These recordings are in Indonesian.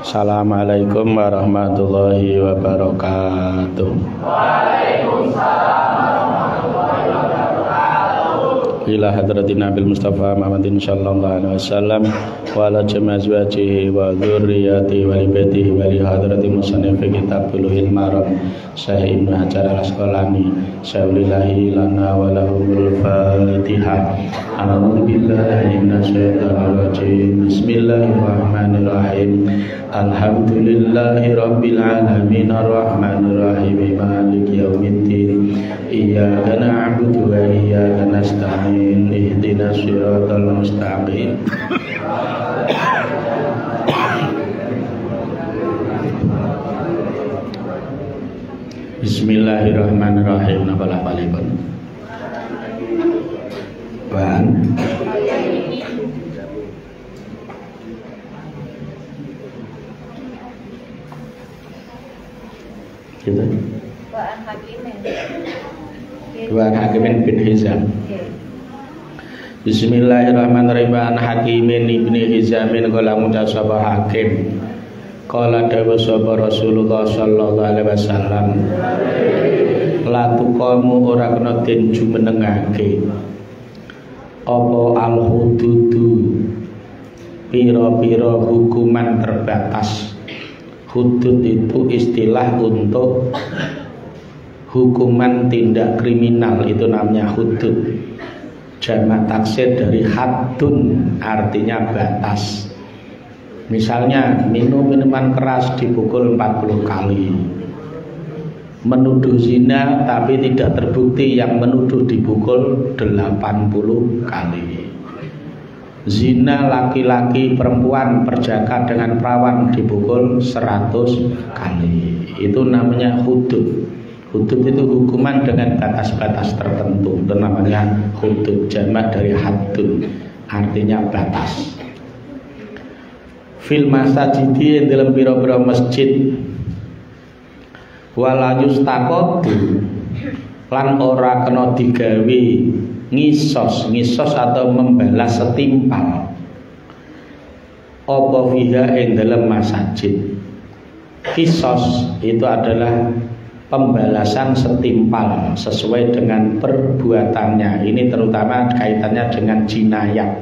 Assalamualaikum warahmatullahi wabarakatuh. Waalaikumsalam warahmatullahi wabarakatuh. Ila hadratin Nabil Mustafa Muhammadin sallallahu alaihi wasallam wa ala jami'i azwajihi wa dzurriyyatihi wa li baitihi wa li hadratin musannif kitab Bulughul Maram Syekh Ibnu Hajar Al-Asqalani syaulillahi lana wa lahumul Fatihah. A'udzu billahi minasyaitonir rajim. Bismillahirrahmanirrahim. Alhamdulillahi rabbil alamin arrahmanir rahim maliki yaumiddin. Iyyaka na'budu wa iyyaka nasta'in. Ihdinas siratal mustaqim. Bismillahirrahmanirrahim. Nafalah palipun. Wan. Gitu. Wa Hakimin bin Hizam. Bismillahirrahmanirrahim. An Hakimin ibni Hizamin qala mutasaba Hakim. Qala dawu sapa Rasulullah sallallahu alaihi wasallam. La tuqamu ora kena den jumenengake. Apa al-hududu pira-pira hukuman terbatas. Hudud itu istilah untuk hukuman tindak kriminal, itu namanya hudud. Jamak taksir dari haddun, artinya batas. Misalnya minum minuman keras dipukul 40 kali. Menuduh zina tapi tidak terbukti, yang menuduh dipukul 80 kali. Zina laki-laki perempuan perjaka dengan perawan dipukul 100 kali. Itu namanya hudud. Hudud itu hukuman dengan batas-batas tertentu. Itu namanya hudud, jamak dari haddun, artinya batas. Fil masajidi dalam biro-biro masjid wala yustaqadu lan ora kena digawe ngisos atau membalas setimpal apa fiha ing dalam masjid. Kisos itu adalah pembalasan setimpal sesuai dengan perbuatannya. Ini terutama kaitannya dengan jinayat,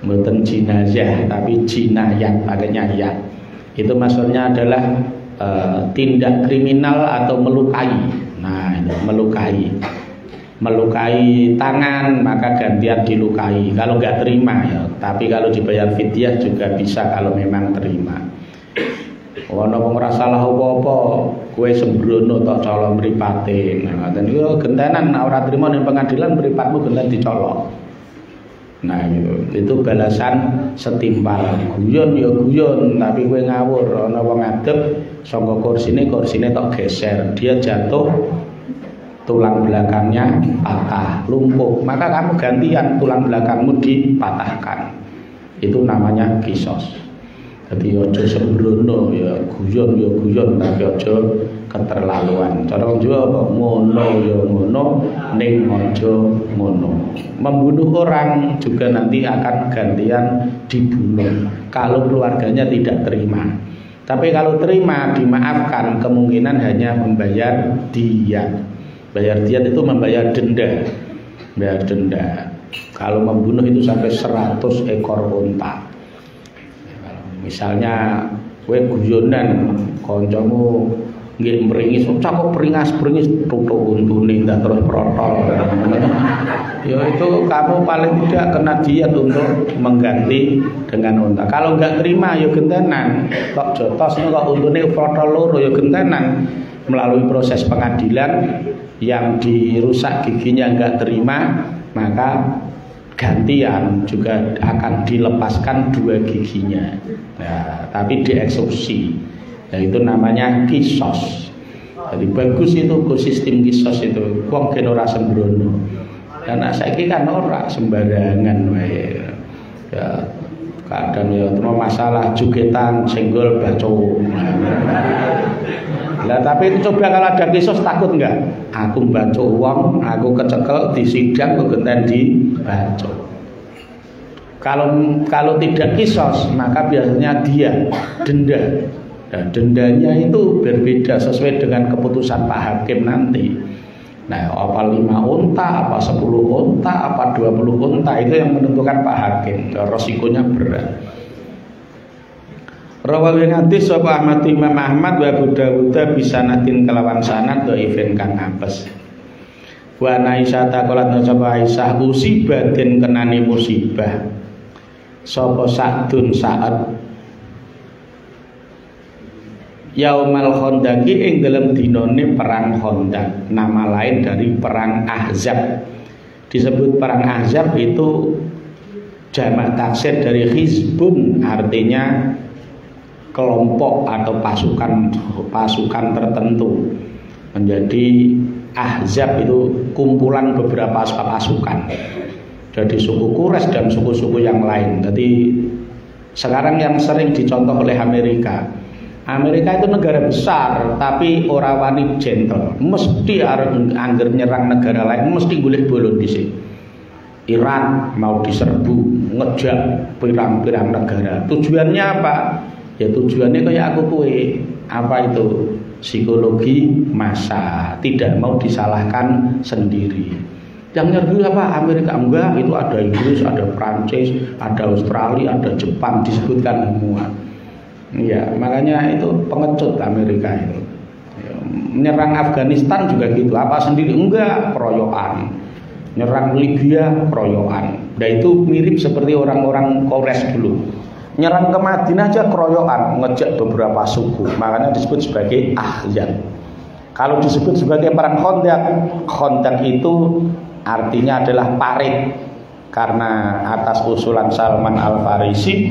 bukan jinazah tapi jinayat, pakainya ya. Itu maksudnya adalah tindak kriminal atau melukai. Nah, itu melukai tangan maka gantian dilukai kalau nggak terima ya. Tapi kalau dibayar fidyah juga bisa kalau memang terima. Ono wong ora salah apa-apa, kowe sembrono tok colok mripate. Nah, ngoten iki gentenan nek ora trima ning pengadilan mripatmu genten dicolok. Nah, itu balasan setimpal. Guyon ya guyon, tapi kowe ngawur. Ana wong ngadeg saka kursine tok geser, dia jatuh, tulang belakangnya patah, lumpuh. Maka kamu gantian tulang belakangmu dipatahkan. Itu namanya kisos. Jadi ojo sembrono ya guyon tapi ojo keterlaluan. Cara wong Jawa apa ngono ya ngono ning ojo ngono. Membunuh orang juga nanti akan gantian dibunuh kalau keluarganya tidak terima. Tapi kalau terima dimaafkan, kemungkinan hanya membayar diat. Bayar diat itu membayar denda. Bayar denda. Kalau membunuh itu sampai 100 ekor unta. Misalnya kowe guyonan kancamu nggih mringis, cakep beringas-bringis tutuk untune ndak terus protol. Ya itu kamu paling tidak kena diet untuk mengganti dengan unta. Kalau enggak terima ya gentenan. Kok jotos kok untune protol loro ya gentenan. Melalui proses pengadilan yang dirusak giginya enggak terima, maka gantian juga akan dilepaskan 2 giginya. Nah, tapi dieksekusi. Nah, itu namanya kisos. Jadi bagus itu sistem kisos itu. Wong gen ora sembrono. Karena saiki kan ora sembarangan wae. Ya, kadang ya masalah jugetan senggol bacok. Lah tapi coba kalau ada kisos takut enggak? Aku bacok wong, aku kecekel di sidang kok genten di bacok. Kalau tidak kisos maka biasanya dia denda. Nah, dendanya itu berbeda sesuai dengan keputusan Pak Hakim nanti. Nah, apa 5 unta, apa 10 unta, apa 20 unta, itu yang menentukan Pak Hakim. Resikonya berat. Rawawi hadis sapa Ahmad Imam Ahmad wa Abu Dawud bisanatin kelawan sanad dhaifin kang apes. Wa Aisyah taqalat sapa Aisyah musibah den kenani musibah. Sapa Sa'dun Sa'ad Yaumal Khandaqi ing dalam dinane perang Khandaq, nama lain dari perang Ahzab. Disebut perang Ahzab itu jamak taksir dari hizbun, artinya kelompok atau pasukan tertentu. Menjadi Ahzab itu kumpulan beberapa pasukan. Jadi suku Quraisy dan suku-suku yang lain. Jadi sekarang yang sering dicontoh oleh Amerika. Amerika itu negara besar tapi ora wani gentle. Mesti angger nyerang negara lain mesti golek bolon dhisik. Iran mau diserbu, ngejak pirang-pirang negara. Tujuannya apa? Ya tujuannya kayak aku kowe. Apa itu? Psikologi massa, tidak mau disalahkan sendiri. Yang nyerbu apa? Amerika enggak, itu ada Inggris, ada Prancis, ada Australia, ada Jepang, disebutkan semua. Ya, makanya itu pengecut Amerika itu. Menyerang Afghanistan juga gitu, apa sendiri? Enggak, keroyokan. Nyerang Libya, keroyokan. Nah itu mirip seperti orang-orang Quraisy dulu. Nyerang ke Madinah aja keroyokan, ngejak beberapa suku. Makanya disebut sebagai Ahzab. Kalau disebut sebagai perang Khandaq, Khandaq itu artinya adalah parit. Karena atas usulan Salman Al-Farisi,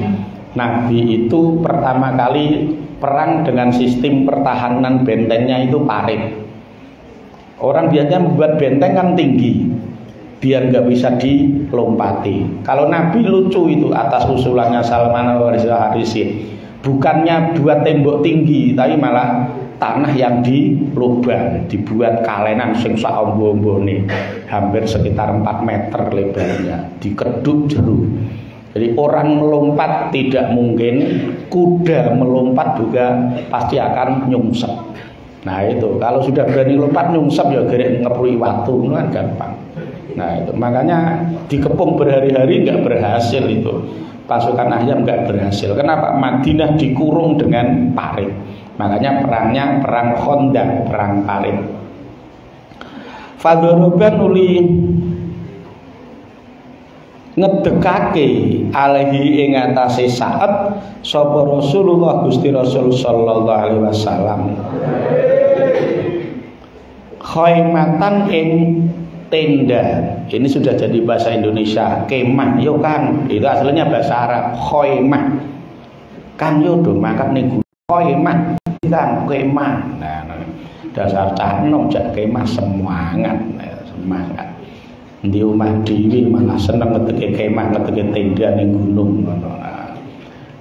Nabi itu pertama kali perang dengan sistem pertahanan bentengnya itu parit. Orang biasanya membuat benteng kan tinggi, biar nggak bisa dilompati. Kalau Nabi lucu itu atas usulannya Salman Al-Farisi, bukannya buat tembok tinggi, tapi malah tanah yang dilubang, dibuat kalenan sing sak ombo-ombone, hampir sekitar 4 meter lebarnya, dikeduk jeruk. Jadi orang melompat tidak mungkin, kuda melompat juga pasti akan nyungsep. Nah itu, kalau sudah berani lompat nyungsep ya gerek ngeprui watu, kan gampang. Nah itu, makanya dikepung berhari-hari nggak berhasil itu. Pasukan Ahzab nggak berhasil. Kenapa? Madinah dikurung dengan parit. Makanya perangnya perang Khandaq, perang parit. Fadoroban uli ngedekake alaihi ing atase Sa'ad sapa Rasulullah Gusti Rasul sallallahu alaihi wasallam khaimatan ing tenda. Ini sudah jadi bahasa Indonesia, kemah yo kan. Itu aslinya bahasa Arab, khaimah. Kan yo do makan ning khaimah kan kemah. Nah, dasar cah enom jak kemah semangat. Di rumah diri malah seneng ngedeke kemah, ngedeke tenda ning gunung.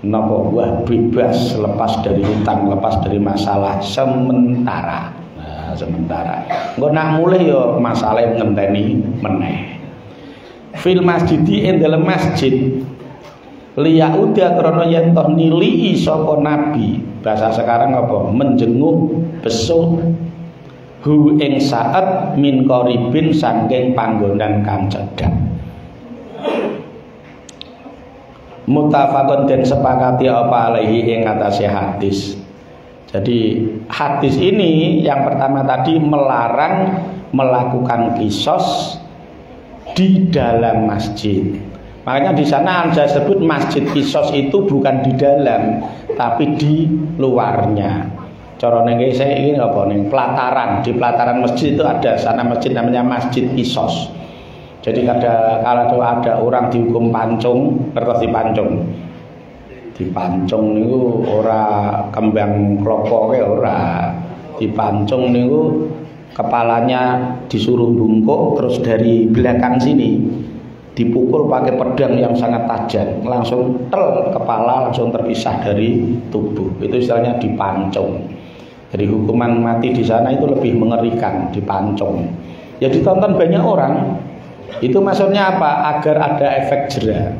Napa wah bebas, lepas dari hutang, lepas dari masalah sementara. Nah, sementara. Engko nak mulih ya masalah ngenteni meneh. Fil masjidi ing dalem masjid liyauda krana yen toh nilii sapa nabi. Bahasa sekarang apa? Menjenguk besuk hu ing Sa'ad min qaribin saking panggonan kang cedhak. Muttafaqun den sepakati apa alaihi ing atase hadis. Jadi hadis ini yang pertama tadi melarang melakukan kisos di dalam masjid. Makanya di sana saya sebut masjid kisos itu bukan di dalam, tapi di luarnya. Cara neng saya ini apa neng pelataran, di pelataran masjid itu ada sana masjid namanya Masjid Kisos. Jadi kalau ada orang dihukum pancung, ngerti pancung. Dipancung niku ora kembang klopo ora. Dipancung niku kepalanya disuruh bungkuk terus dari belakang sini dipukul pakai pedang yang sangat tajam, langsung tel kepala langsung terpisah dari tubuh. Itu istilahnya dipancung. Jadi hukuman mati di sana itu lebih mengerikan, dipancung. Ya ditonton banyak orang. Itu maksudnya apa? Agar ada efek jera.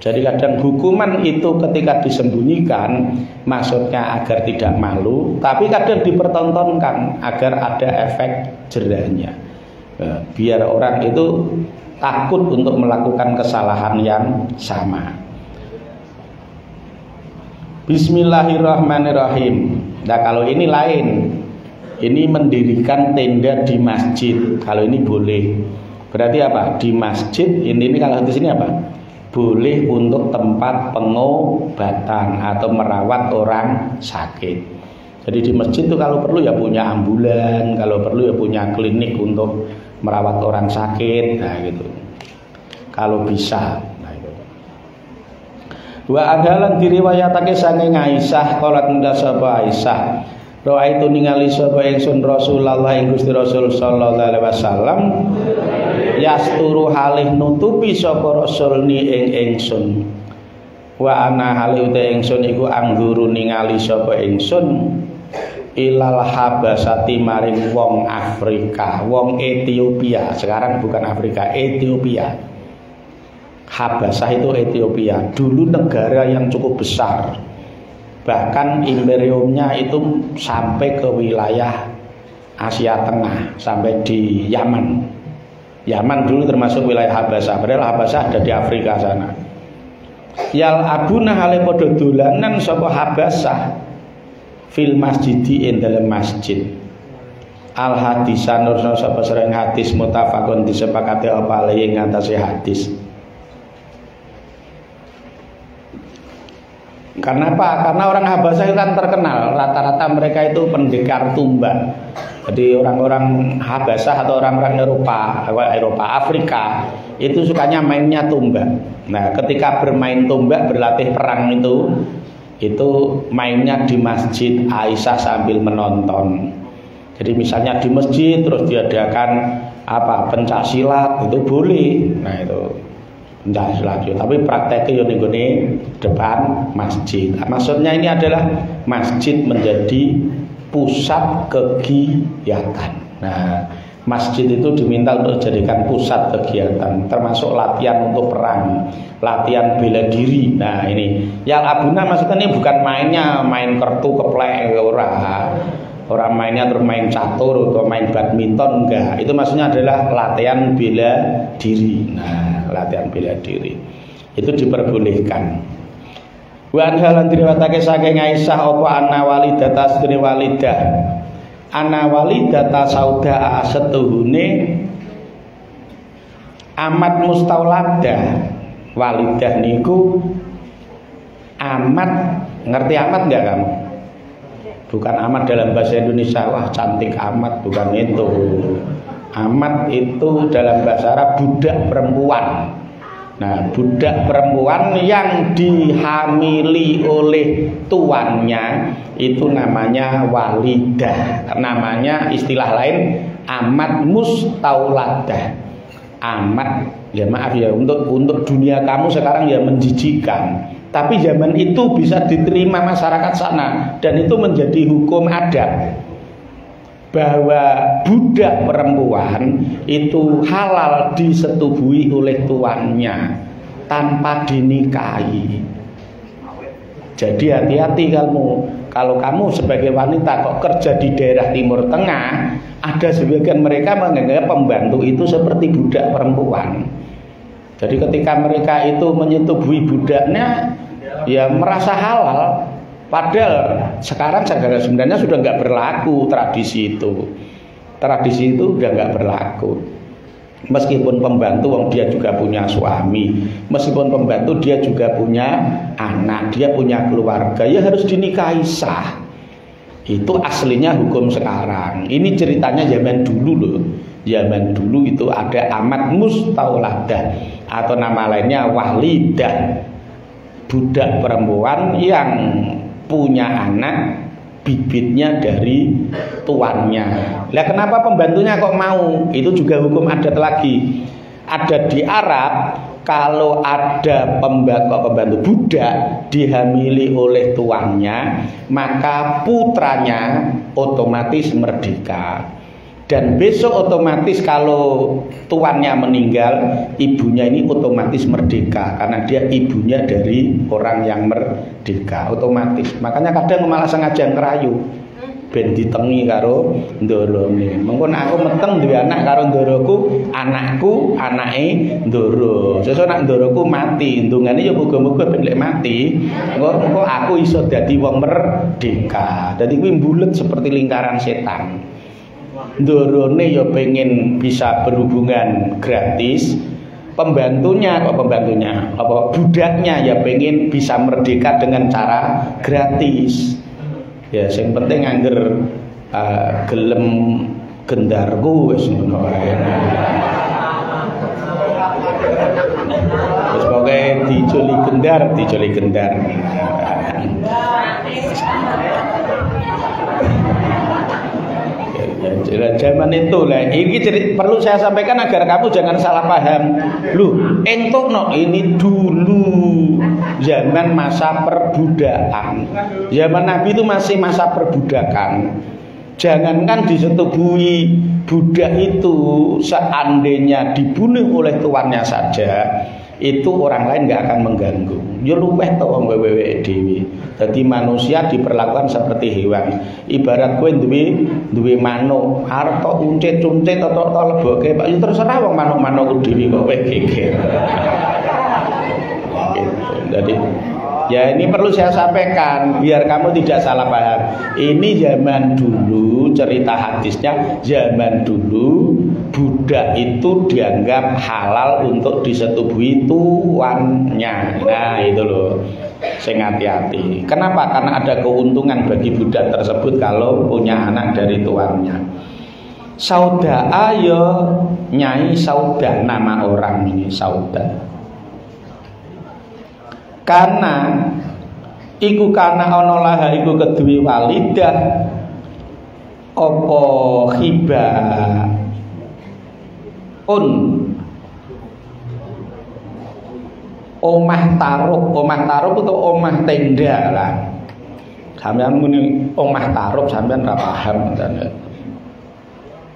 Jadi kadang hukuman itu ketika disembunyikan maksudnya agar tidak malu, tapi kadang dipertontonkan agar ada efek jerahnya. Biar orang itu takut untuk melakukan kesalahan yang sama. Bismillahirrahmanirrahim. Nah kalau ini lain, ini mendirikan tenda di masjid. Kalau ini boleh. Berarti apa? Di masjid ini kalau di sini apa? Boleh untuk tempat pengobatan atau merawat orang sakit. Jadi di masjid itu kalau perlu ya punya ambulan, kalau perlu ya punya klinik untuk merawat orang sakit, nah gitu. Kalau bisa, nah itu. Wa adalan diriwayatake saking Aisyah, qalat nda sapa Aisyah, roa itu ningali sapa ingsun Rasulullah ing Gusti Rasul sallallahu alaihi wasallam yasturu halih nutupi sapa Rasul ni ing ingsun. Wa ana halih uta ingsun iku angguru ningali sapa ingsun ilal habasati maring wong Afrika, wong Ethiopia. Sekarang bukan Afrika, Ethiopia. Habasah itu Ethiopia. Dulu negara yang cukup besar. Bahkan imperiumnya itu sampai ke wilayah Asia Tengah, sampai di Yaman. Yaman dulu termasuk wilayah Habasah, padahal Habasah ada di Afrika sana. Yal abuna hale padha dolanan sapa Habasah fil masjidi ing dalam masjid. Al hadisan nurna sapa sering hadis mutafaqun disepakati apa le ing atase hadis. Karena apa? Karena orang Habasah itu kan terkenal, rata-rata mereka itu pendekar tumbak. Jadi orang-orang Habasah atau orang-orang Eropa, Afrika itu sukanya mainnya tumbak. Nah, ketika bermain tumbak, berlatih perang itu mainnya di masjid Aisyah sambil menonton. Jadi misalnya di masjid terus diadakan pencak silat itu boleh. Nah itu pencak silat itu, tapi prakteknya yo ning depan masjid. Maksudnya ini adalah masjid menjadi pusat kegiatan. Nah, masjid itu diminta untuk dijadikan pusat kegiatan, termasuk latihan untuk perang, latihan bela diri. Nah ini, yang abuna maksudnya ini bukan main kartu keplek, orang mainnya terus main catur atau main badminton, enggak. Itu maksudnya adalah latihan bela diri. Nah, latihan bela diri itu diperbolehkan. Wa anhalan diriwayatake saking Aisyah apa anna walidata sedene walidah ana walidata sauda setuhune amat mustauladah. Walidah niku amat, ngerti amat enggak kamu? Bukan amat dalam bahasa Indonesia, wah cantik amat, bukan itu. Amat itu dalam bahasa Arab budak perempuan. Nah, budak perempuan yang dihamili oleh tuannya itu namanya walidah. Namanya istilah lain amat mustauladah. Amat, ya maaf ya, untuk dunia kamu sekarang ya menjijikkan. Tapi zaman itu bisa diterima masyarakat sana dan itu menjadi hukum adat. Bahwa budak perempuan itu halal disetubuhi oleh tuannya tanpa dinikahi. Jadi hati-hati kalau kamu sebagai wanita kok kerja di daerah Timur Tengah, ada sebagian mereka menganggap pembantu itu seperti budak perempuan. Jadi ketika mereka itu menyetubuhi budaknya, ya merasa halal. Padahal sekarang sebenarnya sudah nggak berlaku tradisi itu. Tradisi itu sudah nggak berlaku. Meskipun pembantu, dia juga punya suami. Meskipun pembantu, dia juga punya anak, dia punya keluarga. Ya harus dinikahi sah. Itu aslinya hukum sekarang. Ini ceritanya zaman dulu loh. Zaman dulu itu ada amat mustauladah atau nama lainnya walidah. Budak perempuan yang punya anak bibitnya dari tuannya. Lah kenapa pembantunya kok mau? Itu juga hukum adat lagi. Ada di Arab, kalau ada pembantu budak dihamili oleh tuannya, maka putranya otomatis merdeka. Dan besok otomatis kalau tuannya meninggal, ibunya ini otomatis merdeka karena dia ibunya dari orang yang merdeka, otomatis. Makanya kadang malah sengaja ngerayu ben ditengi karo ndorone. Mengko aku meteng duwe anak karo ndoroku, anakku anake ndoro. Sesuk nek ndoroku mati, ndungane ya muga-muga ben lek mati, engko aku iso dadi wong merdeka. Dadi kuwi mbulet seperti lingkaran setan. Ndorone ya pengen bisa berhubungan gratis, pembantunya budaknya ya pengen bisa merdeka dengan cara gratis. Ya sing penting angger gelem gendarku wis ngono wae. Wis pokoke dijoli gendar. Zaman itu lah, ini perlu saya sampaikan agar kamu jangan salah paham. Lu, entokno ini dulu zaman masa perbudakan. Zaman Nabi itu masih masa perbudakan. Jangankan disetubui budak itu, seandainya dibunuh oleh tuannya saja, itu orang lain nggak akan mengganggu. Ya luweh to wong wewe dhewe. Dadi manusia diperlakukan seperti hewan. Ibarat kowe duwe manuk, arep tok uncit-uncit tok leboke, Pak, ya terserah wong manuk-manuk dhewe kok kowe geger. Gitu. Jadi ya ini perlu saya sampaikan biar kamu tidak salah paham. Ini zaman dulu, cerita hadisnya zaman dulu budak itu dianggap halal untuk disetubui tuannya. Nah itu loh, saya hati-hati. Kenapa? Karena ada keuntungan bagi budak tersebut kalau punya anak dari tuannya. Sauda ayo Nyai Sauda, nama orang ini Sauda. Karena iku kana ana laha iku kedue walidah apa hiba omah tarub atau omah tenda lah. Sampeyan muni omah tarub sampeyan ra paham kan.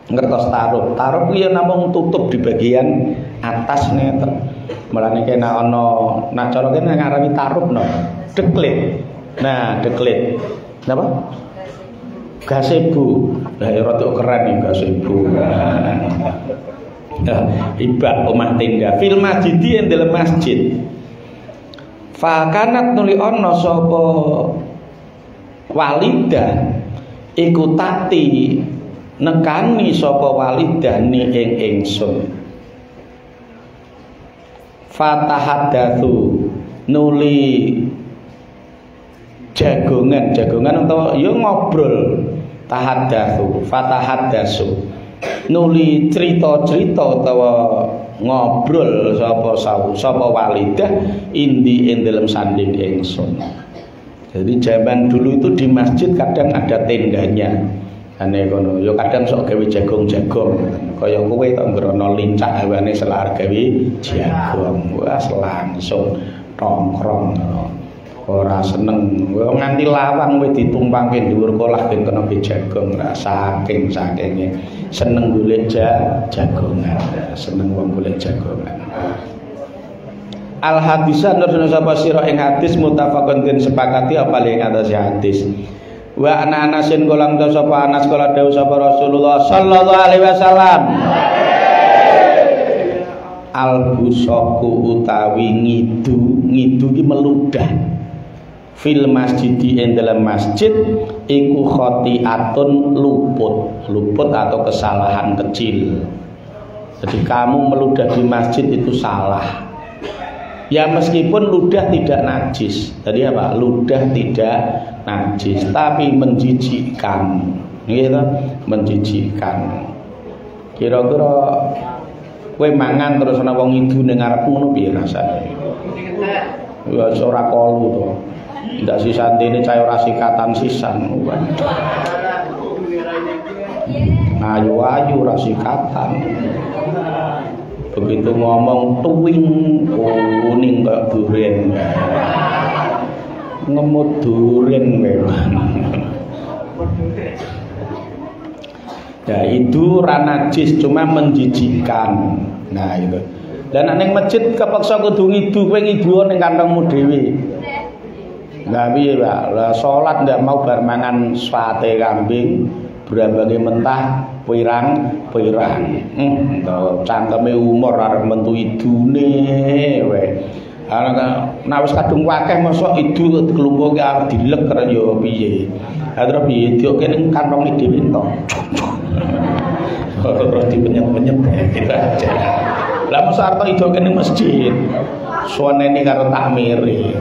Ngertos tarub kuwi ya namung tutup di bagian atas ngeten. Mulane kena ana nak cara kene ngarani tarubno, deklit. Nah, deklit. Napa? Gazebo. Lah ya rada keren iki gazebo. Ibak omah tenda fil masjid ing dalam masjid. Fa kanat nuli ana sapa walidah iku tati nekani sapa walidane ing ingsun. Fatahadatsu nuli jagongan utawa ya ngobrol. Tahaddatsu fatahaddatsu nuli cerita-cerita utawa ngobrol sapa walidah indi ing dalem sanding ingsun. Jadi zaman dulu itu di masjid kadang ada tendanya. Ane kono, yo kadang sok gawe jagong-jagong. Kaya kowe tok ngrono lincah awane selar gawe jagong. Wes langsung tongkrong. Ora seneng. Nganti lawang kowe ditumpangke dhuwur kolah ben kena jagong ra saking seneng golek jagongan. Seneng wong golek jagongan. Al hadisan nurun sapa sira ing hadis mutafaqun den sepakati apa ing atas hadis. Wa anasin kolam ta sapa Anas kala dawuh sapa Rasulullah sallallahu alaihi wasallam. Al busaku utawi ngidu iki meludah fil masjid ing dalam masjid iku khotiatun luput atau kesalahan kecil. Jadi kamu meludah di masjid itu salah. Ya meskipun ludah tidak najis. Tadi apa? Ludah tidak najis, tapi menjijikkan. Gitu, menjijikkan. Kira-kira kowe mangan terus ana wong idu ning ngarepmu ngono piye rasane? Ya ora kolu to. Ndak sisantene cah ora sikatan sisan. Ayu-ayu ora sikatan. Begitu ngomong tuwing kuning kok duren. Ngemut duren memang. Ya itu ranajis cuma menjijikkan. Nah itu. Dan ning masjid kepaksa kudu ngidu, kowe ngidu ning kantongmu dhewe. Lah piye, Pak? Lah salat ndak mau bar mangan sate kambing, brambane mentah pirang-pirang. Cangkeme umur arep mentu idune wae. Nek wis kadung akeh mosok idu kelumpuke arep dilek karo yo piye. Ha terus piye dioke ning kantong dhewe to. Terus dipenyet-penyet gitu aja. Lah mosok arep idoke ning masjid. Suwenene karo takmire.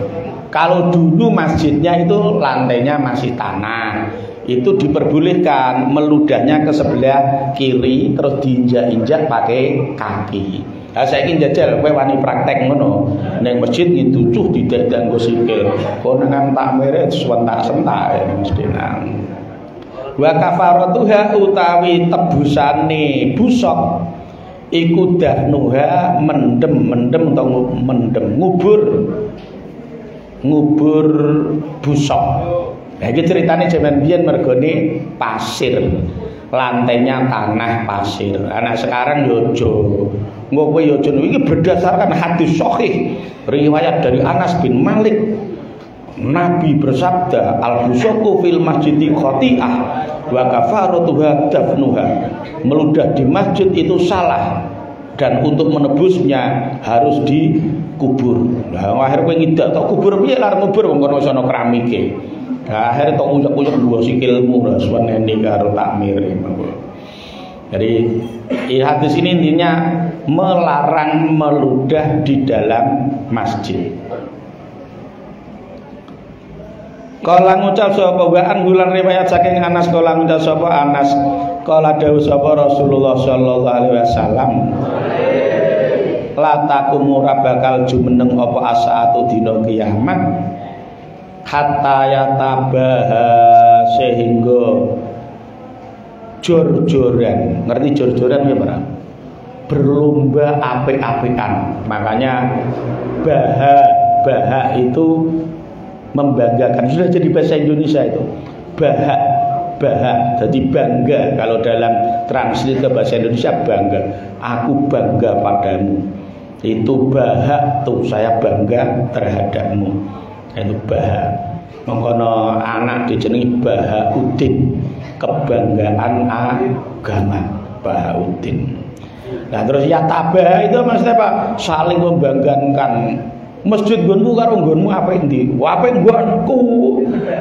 Kalau dulu masjidnya itu lantainya masih tanah, itu diperbolehkan meludahnya ke sebelah kiri terus diinjak-injak pakai kaki. Nah, saya ingin jajal, kowe wani praktek ngono. Ning masjid gitu cuh tidak nggo sikil. Kok nang takmire sewentak-sentak mesti nang. Wa kafaratuha utawi tebusane busok iku dahnuha mendem atau mendem ngubur busok. Nah, iki ceritane jaman biyen mergone pasir. Lantainya tanah pasir. Anak sekarang yojo. Ngopo yojo iki berdasarkan hadis sahih riwayat dari Anas bin Malik. Nabi bersabda, al-busaku fil masjidi khati'ah wa kafaratuha dafnuha. Meludah di masjid itu salah dan untuk menebusnya harus dikubur. Nah, akhir kowe ngidak tok kubur piye lar ngubur wong kono sono keramike. Nah, akhir tok ujuk-ujuk dua sikilmu ras weneni karo takmire. Jadi hadis ini intinya melarang meludah di dalam masjid. Kala ngucap sapa wa anggulan riwayat saking Anas kala ngucap sapa Anas kala dawuh sapa Rasulullah sallallahu alaihi wasallam la takumu bakal jumeneng apa asaatu dina kiamat hatta yatabaha sehingga jor-joran. Ngerti jor-joran ya, Pak? Berlomba apik-apikan. Makanya baha itu membanggakan. Sudah jadi bahasa Indonesia itu. Baha. Jadi bangga. Kalau dalam translate ke bahasa Indonesia bangga. Aku bangga padamu. Itu baha tuh, saya bangga terhadapmu. Itu baha. Mengkono anak dijenengi Bahauddin, kebanggaan agama Bahauddin. Nah terus ya tabah itu maksudnya Pak, saling membanggakan. Masjid nggonku karo nggonmu apik ndi? Apik nggonku.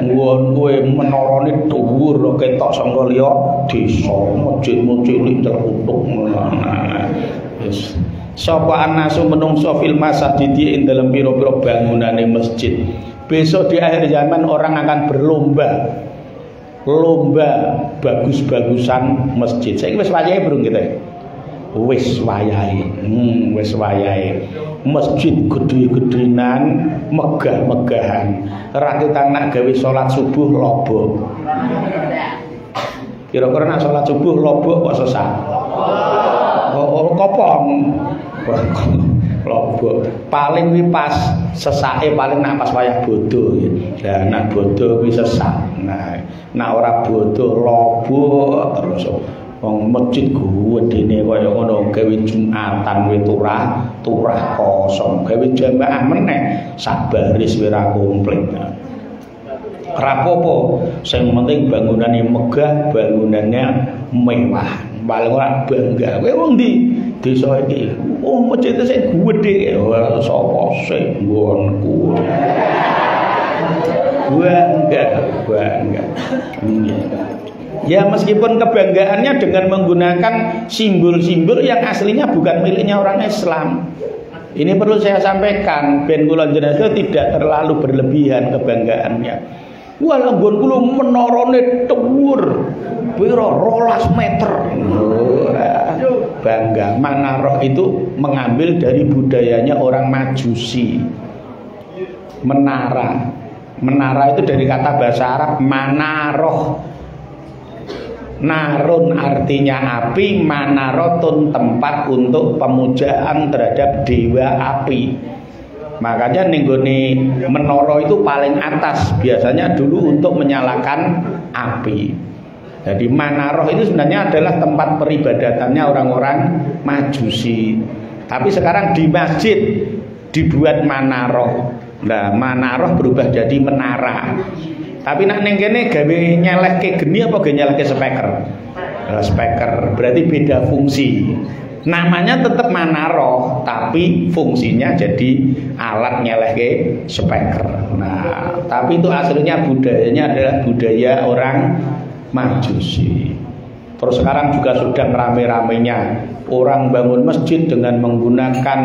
Nggonku menorone dhuwur ketok saka liya desa, masjidmu cilik terkutuk. Wis. Sapa anasu menungso fil masjid ing dalem pira-pira bangunane masjid. Besok di akhir zaman orang akan berlomba bagus-bagusan masjid. Saiki wis wayahe burung kita. Wis wayahe. Masjid gede-gedenan, megah-megahan. Ra kita nak gawe salat subuh lobo. Kira-kira nak salat subuh lobo kok sesat. Oh, kopong. Lobo paling wi pas sesake paling nak pas wayah bodo ya. Lah nak bodo kuwi sesak. Nah ora bodo lobo terus wong masjid gedene kaya ngono gawe Jumatan kuwi turah kosong gawe jamaah meneh sak baris ora komplit. Rapopo sing penting bangunane megah, bangunannya mewah. Paling ora bangga. Kowe wong ndi? Desa iki. Oh, masjid sing gedhe. Ora sapa sing nggonku. Bangga. Ya meskipun kebanggaannya dengan menggunakan simbol-simbol yang aslinya bukan miliknya orang Islam. Ini perlu saya sampaikan, ben kula jenengan tidak terlalu berlebihan kebanggaannya. Walau nggon kula menorone dhuwur pira 12 meter. Bangga. Manaroh itu mengambil dari budayanya orang Majusi. Menara itu dari kata bahasa Arab manaroh. Narun artinya api, manarotun tempat untuk pemujaan terhadap dewa api. Makanya nenggone menara itu paling atas biasanya dulu untuk menyalakan api. Jadi Manaroh itu sebenarnya adalah tempat peribadatannya orang-orang Majusi. Tapi sekarang di masjid dibuat Manaroh. Nah, Manaroh berubah jadi menara. Tapi nak ning kene gawe nyelehke geni apa gawe nyelehke speaker? Speaker berarti beda fungsi. Namanya tetap Manaroh, tapi fungsinya jadi alat nyelehke speaker. Nah, tapi itu aslinya budayanya adalah budaya orang Majusi. Terus sekarang juga sudah rame-ramenya orang bangun masjid dengan menggunakan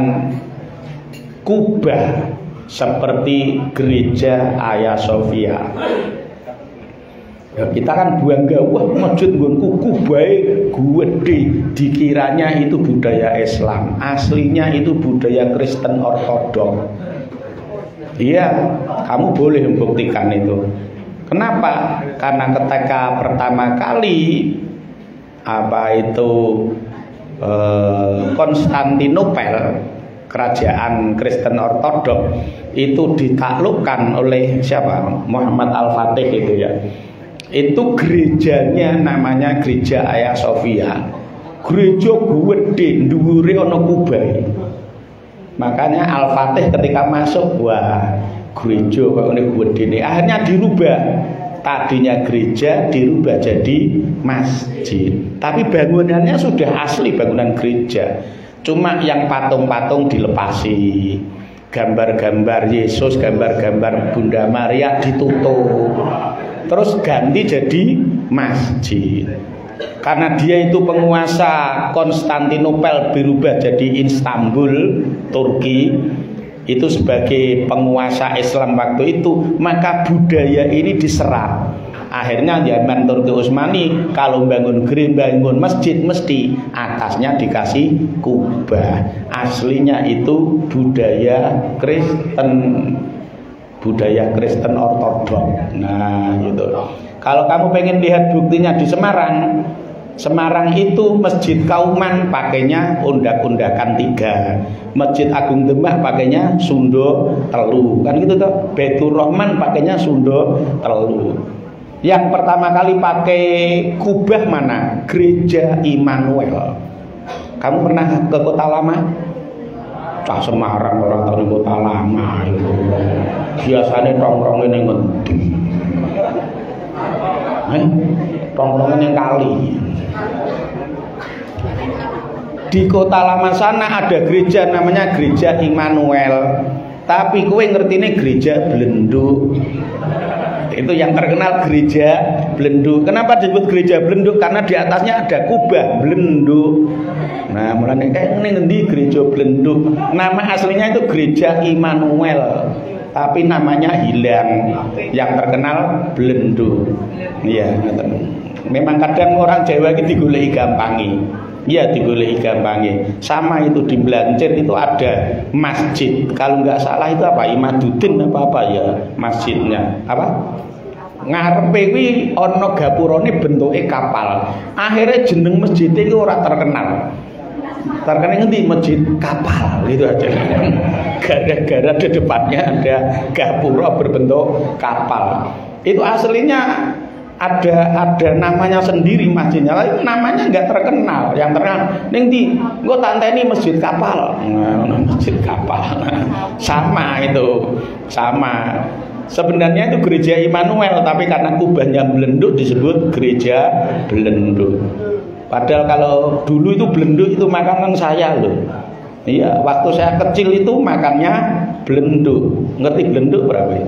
kubah seperti gereja Hagia Sophia. Ya, kita kan bangga, wah masjid nggonku kubahe gede, dikiranya itu budaya Islam, aslinya itu budaya Kristen Ortodok. Iya, kamu boleh membuktikan itu. Kenapa? Karena ketika pertama kali Konstantinopel, kerajaan Kristen Ortodok itu ditaklukkan oleh siapa? Muhammad Al-Fatih itu ya. Itu gerejanya namanya gereja Hagia Sophia. Gereja gede, dhuwure ana kubahe. Makanya Al-Fatih ketika masuk, wah, gereja kok ngene gedene. Akhirnya dirubah. Tadinya gereja dirubah jadi masjid. Tapi bangunannya sudah asli bangunan gereja. Cuma yang patung-patung dilepasi. Gambar-gambar Yesus, gambar-gambar Bunda Maria ditutup. Terus ganti jadi masjid. Karena dia itu penguasa Konstantinopel berubah jadi Istanbul, Turki. Itu sebagai penguasa Islam waktu itu, maka budaya ini diserap. Akhirnya zaman Turki Utsmani kalau bangun masjid mesti atasnya dikasih kubah. Aslinya itu budaya Kristen Ortodok. Nah, gitu. Kalau kamu pengen lihat buktinya di Semarang, Semarang itu Masjid Kauman pakainya undak-undakan 3, Masjid Agung Demak pakainya Sundo telu, kan gitu toh. Baitur Rahman pakainya Sundo telu. Yang pertama kali pakai kubah mana? Gereja Immanuel. Kamu pernah ke Kota Lama? Cah Semarang orang tahu Kota Lama itu. Biasanya tongkrongnya ning ngendi? Tongkrongnya ning kali. Di Kota Lama sana ada gereja namanya Gereja Immanuel. Tapi kowe ngertine gereja Blenduk. Itu yang terkenal gereja Blenduk. Kenapa disebut gereja Blenduk? Karena di atasnya ada kubah Blenduk. Nah, mulane kayak ngendi gereja Blenduk. Nama aslinya itu Gereja Immanuel. Tapi namanya hilang. Yang terkenal Blenduk. Iya, memang kadang orang Jawa itu digoleki gampangi. Iya, digoleki gampangi. Sama itu di Blancir itu ada masjid. Kalau nggak salah itu apa? Imaduddin apa ya masjidnya? Apa? Ngarepe kuwi ana gapurane bentuke kapal. Akhirnya jeneng masjid itu ora terkenal. Terkenal ngendi? Masjid kapal itu aja. Gara-gara di depannya ada gapura berbentuk kapal. Itu aslinya ada namanya sendiri masjidnya, tapi namanya nggak terkenal. Yang terkenal ning ndi? Engko tak enteni masjid kapal. Nah, masjid kapal. Sama itu, sama. Sebenarnya itu gereja Immanuel, tapi karena kubahnya Blenduk disebut gereja Blenduk. Padahal kalau dulu itu Blenduk itu makanan saya loh. Iya, waktu saya kecil itu makannya Blenduk. Ngerti Blenduk berapa ya?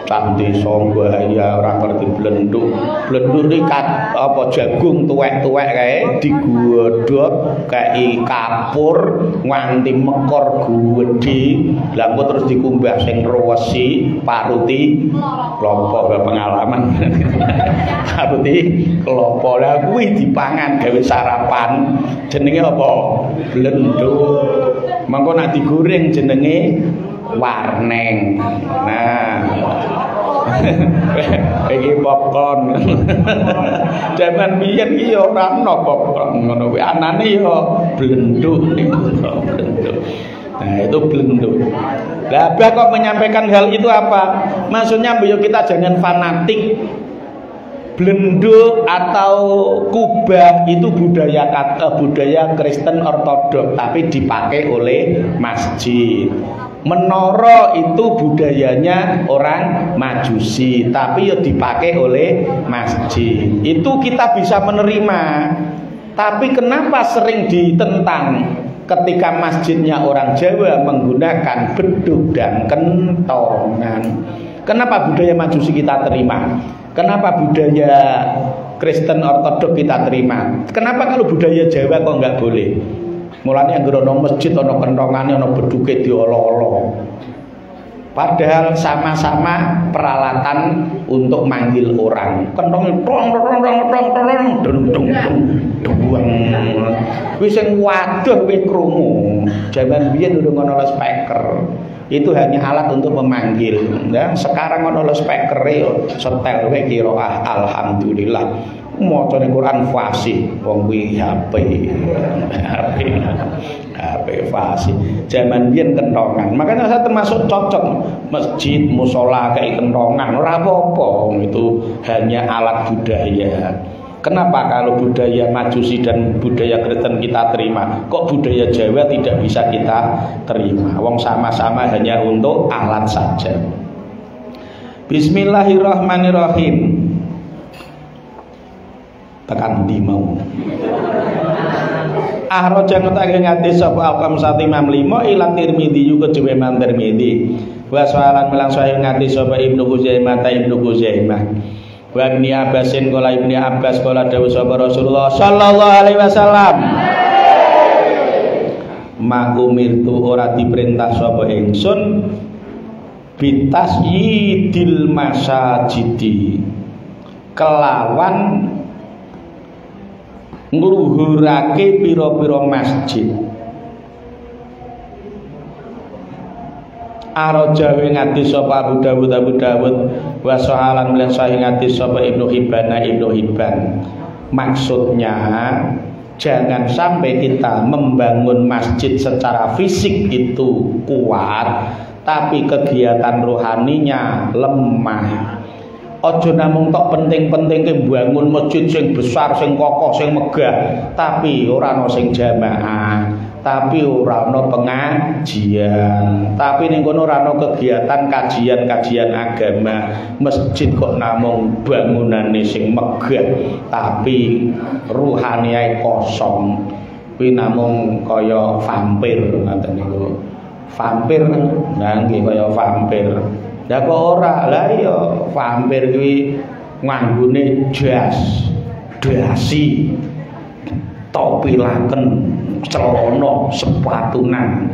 Candi Songba ya orang ngerti Blenduk. Blenduk ini apa jagung tuwek-tuwek kae digodhog kae kapur nganti mekor gedhe. Lah terus dikumbah sing rewesi paruti klopo pengalaman. Paruti klopo lah kuwi dipangan gawe sarapan. Jenenge apa? Blenduk. Mengko nek digoreng jenenge warneng. Nah, iki popcorn. Zaman biyen iki ora ana popcorn ngono kuwi. Anane ya Blenduk niku, Blenduk. Nah, itu Blenduk. Lah kok menyampaikan hal itu apa? Maksudnya kita jangan fanatik Blenduk atau kubah itu budaya Kristen Ortodok, tapi dipakai oleh masjid. Menara itu budayanya orang Majusi, tapi ya dipakai oleh masjid. Itu kita bisa menerima. Tapi kenapa sering ditentang ketika masjidnya orang Jawa menggunakan beduk dan kentongan? Kenapa budaya Majusi kita terima? Kenapa budaya Kristen Ortodok kita terima? Kenapa kalau budaya Jawa kok nggak boleh? Mulanya anggere ana masjid ana kentongane ana beduke diolo-olo. Padahal sama-sama peralatan untuk manggil orang. Kentong wis sing waduh kowe krungu. Jaman biyen durung ana speaker. Itu hanya alat untuk memanggil. Ya, sekarang ana speaker setel wae qiraah alhamdulillah. Macane Quran fasih wong kuwi HP fasih. Zaman biyen kentongan. Makanya saya termasuk cocok masjid, musola kayak kentongan ora apa-apa. Itu hanya alat budaya. Kenapa kalau budaya Majusi dan budaya Kristen kita terima, kok budaya Jawa tidak bisa kita terima? Wong sama-sama hanya untuk alat saja. Bismillahirrahmanirrahim. Tekan di mau. Ahroja ngetake hadis sapa Al-Qamsati Imam 5 ila Tirmidzi juga coba Imam Tirmidzi. Wa sahalan melang sahih hadis sapa Ibnu Huzaimah Wa Ibnu Abbasin qala Ibnu Abbas qala dawuh sapa Rasulullah sallallahu alaihi wasallam. Ma umirtu ora diperintah sapa ingsun bitasyidil masajidi kelawan ngluhurake pira-pira masjid. Araja ing hadis sapa Abu Dawud wa sahalan lan sahih hadis sapa Ibnu Hibban. Maksudnya jangan sampai kita membangun masjid secara fisik itu kuat tapi kegiatan rohaninya lemah. Ojo namung tok penting-penting ke bangun masjid sing besar, sing kokoh, sing megah, tapi ora ana sing jamaah, tapi ora ana pengajian, tapi ning kono ora ana kegiatan kajian agama. Masjid kok namung bangunane sing megah, tapi ruhaniae kosong. Kuwi namung kaya vampir ngoten niku. Vampir nggih kaya vampir. Lah kok ora? Lah iya vampir kuwi nganggone jas, dasi, topi laken, celana, sepatunan,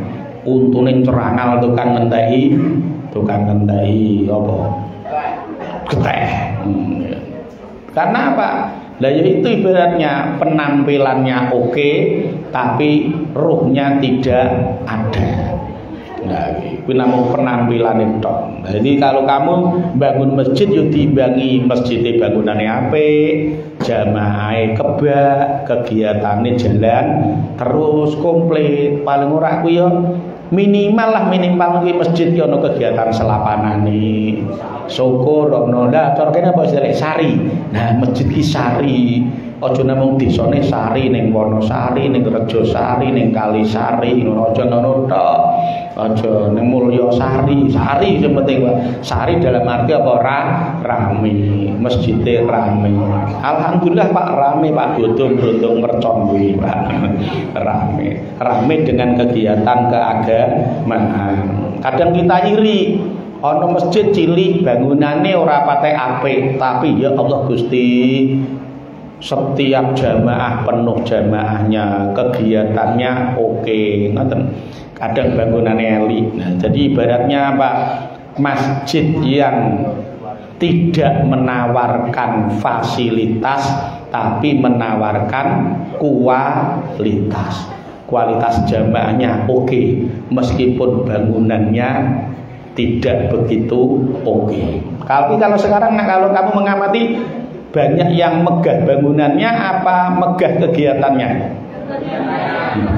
untune cerangal tukang ngenteni apa? Geteh. Karena apa? Lah ya itu ibaratnya penampilannya oke, tapi ruhnya tidak ada. Nah, itu namanya penampilan itu. Jadi kalau kamu bangun masjid, yo dibangi masjidnya bangunannya apik, jamaahnya kebak, kegiatannya jalan terus komplit. Paling ora kuwi yo minimal kuwi masjid yo ono kegiatan selapanane. Syukur ono ndak cara kene apa istilahnya sari. Nah, masjid ki sari. Aja namung desane sari ning Wonosari, ning Rejosari, ning Kalisari, ngono aja ngono tok. Aja ning Mulyasari, sari sing penting sari dalam arti apa rame, masjidnya rame. Alhamdulillah Pak rame Pak Godong-godong mercon kuwi Pak. Rame dengan kegiatan keagamaan. Kadang kita iri ana masjid cilik bangunane ora patek apik, tapi ya Allah Gusti setiap jamaah penuh jamaahnya, kegiatannya oke, ngoten. Kadang bangunannya elit. Nah, jadi ibaratnya apa? Masjid yang tidak menawarkan fasilitas tapi menawarkan kualitas. Kualitas jamaahnya oke, meskipun bangunannya tidak begitu oke. Tapi kalau sekarang kalau kamu mengamati banyak yang megah bangunannya apa megah kegiatannya?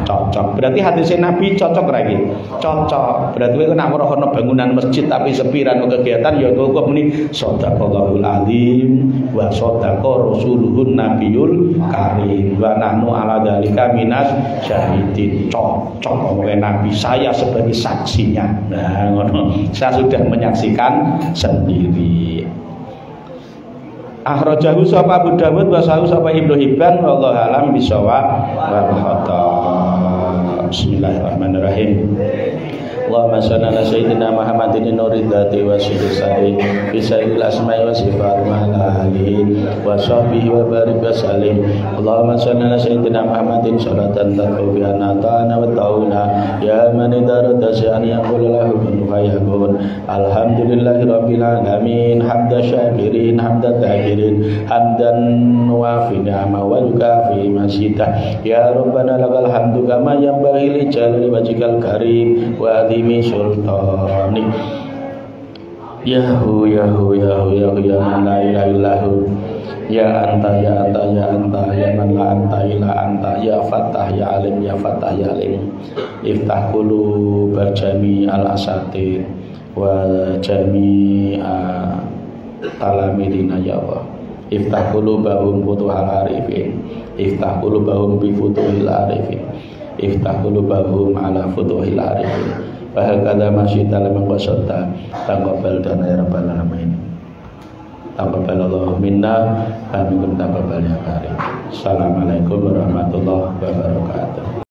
Cocok. Berarti hadisnya Nabi cocok lagi. Cocok. Berarti kowe nek ora ono bangunan masjid tapi sepiran kegiatan ya kok muni shadaqallahul azim wa shadaqa rasuluhun nabiyul karim wa nahnu ala dzalika minas syahidin. Cocok oleh Nabi, saya sebagai saksinya. Nah, ngono. Saya sudah menyaksikan sendiri. Akhrajahu sapa Abu Dawud wa sahu sapa Ibnu Hibban wallahu alam bisawab wal khata. Bismillahirrahmanirrahim. Allahumma shalli ala sayyidina Muhammadin nuril dzati wa sifati bisairil asma'i wa sifat ma'ala alihi wa sahbihi wa barik wa salim. Allahumma shalli ala sayyidina Muhammadin sholatan tarfu biha nata'ana wa ta'una ya man idarata sya'an yaqulu lahu kun fayakun. Alhamdulillahi rabbil alamin hamda syakirin hamda takirin hamdan wafi ni'ama wa yukafi masyidah ya rabbana lakal hamdu kama yanbaghi li jalali wajhikal karim wa adimi sultani yahu yahu yahu yahu ya man la ilaha illahu ya anta ya anta ya anta ya man la anta ila anta ya fatah ya alim ya fatah ya alim iftah qulub jami al asatid wa jami talamidina ya Allah iftah qulubahum futuhal arifin iftah qulubahum bi futuhil arifin iftah qulubahum ala futuhil arifin Fahakadha masyita lamang qasadta taqabbal dana ya rabbal alamin. Taqabbalallahu minna amin taqabbal ya karim. Assalamualaikum warahmatullahi wabarakatuh.